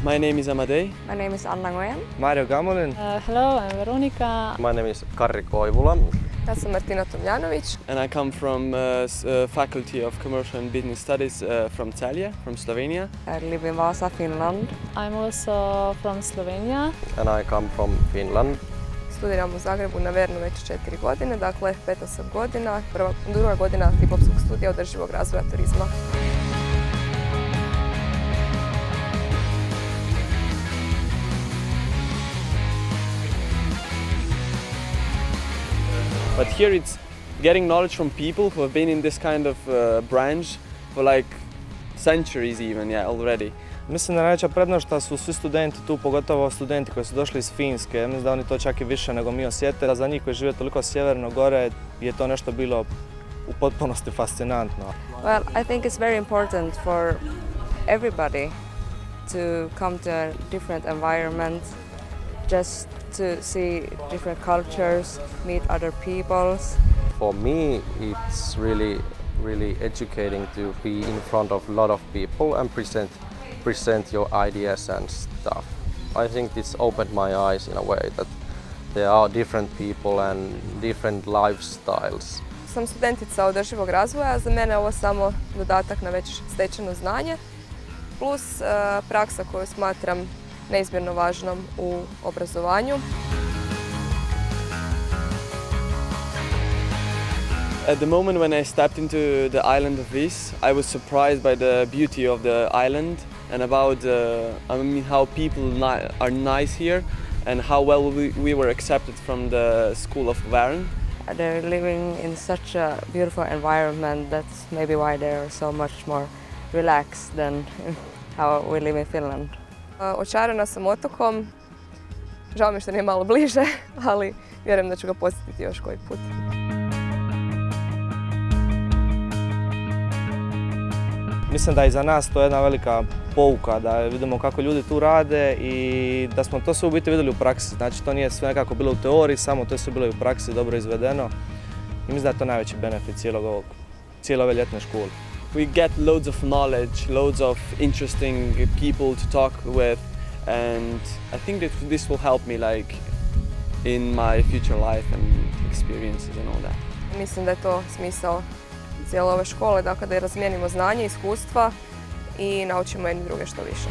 My name is Amadei. My name is Anna Nguyen. Mario Gamolin. Hello, I'm Veronica. My name is Karri Koivula. Ja sam Martina Tomljanović. And I come from Faculty of Commercial and Business Studies from Celje, from Slovenia. I live in Vasa, Finland. I'm also from Slovenia. And I come from Finland. Studiram u Zagrebu na VERNu već 4 godine, dakle 5 godina. Druga godina diplomskog studija održivog razvoja turizma. But here it's getting knowledge from people who have been in this kind of branch for like centuries even, already. Mislim da je najveća prednost što su svi studenti tu, pogotovo studenti koji su došli iz Finske. Mislim da oni to čak i više nego mi osjete. A za njih koji žive toliko sjeverno gore je to nešto bilo u potpunosti fascinantno. Well, I think it's very important for everybody to come to a different environment, just to see different cultures, meet other peoples. For me, it's really educating to be in front of a lot of people and present your ideas and stuff. I think this opened my eyes in a way that there are different people and different lifestyles. Sam studentica održivog razvoja, za mene je ovo samo dodatak na već stečeno znanje, plus praksa koju smatram neizmjerno važnom u obrazovanju. At the moment when I stepped into the island of Vis, I was surprised by the beauty of the island and about how people are nice here and how well we were accepted from the school of VERN. They're living in such a beautiful environment, that's maybe why they're so much more relaxed than how we live in Finland. Očarana sam otokom, žao mi što nije malo bliže, ali vjerujem da ću ga posjetiti još koji put. Mislim da je za nas to jedna velika pouka, da vidimo kako ljudi tu rade i da smo to sve u biti vidjeli u praksi. Znači to nije sve nekako bilo u teoriji, samo to je sve bilo i u praksi, dobro izvedeno. I mislim da je to najveći benefit cijele ove ljetne škole. We get loads of knowledge, loads of interesting people to talk with, and I think that this will help me like in my future life and experiences and all that. Mislim da je to smisao cijele ove škole, dakle da razmijenimo znanje, iskustva i naučimo jedni druge što više.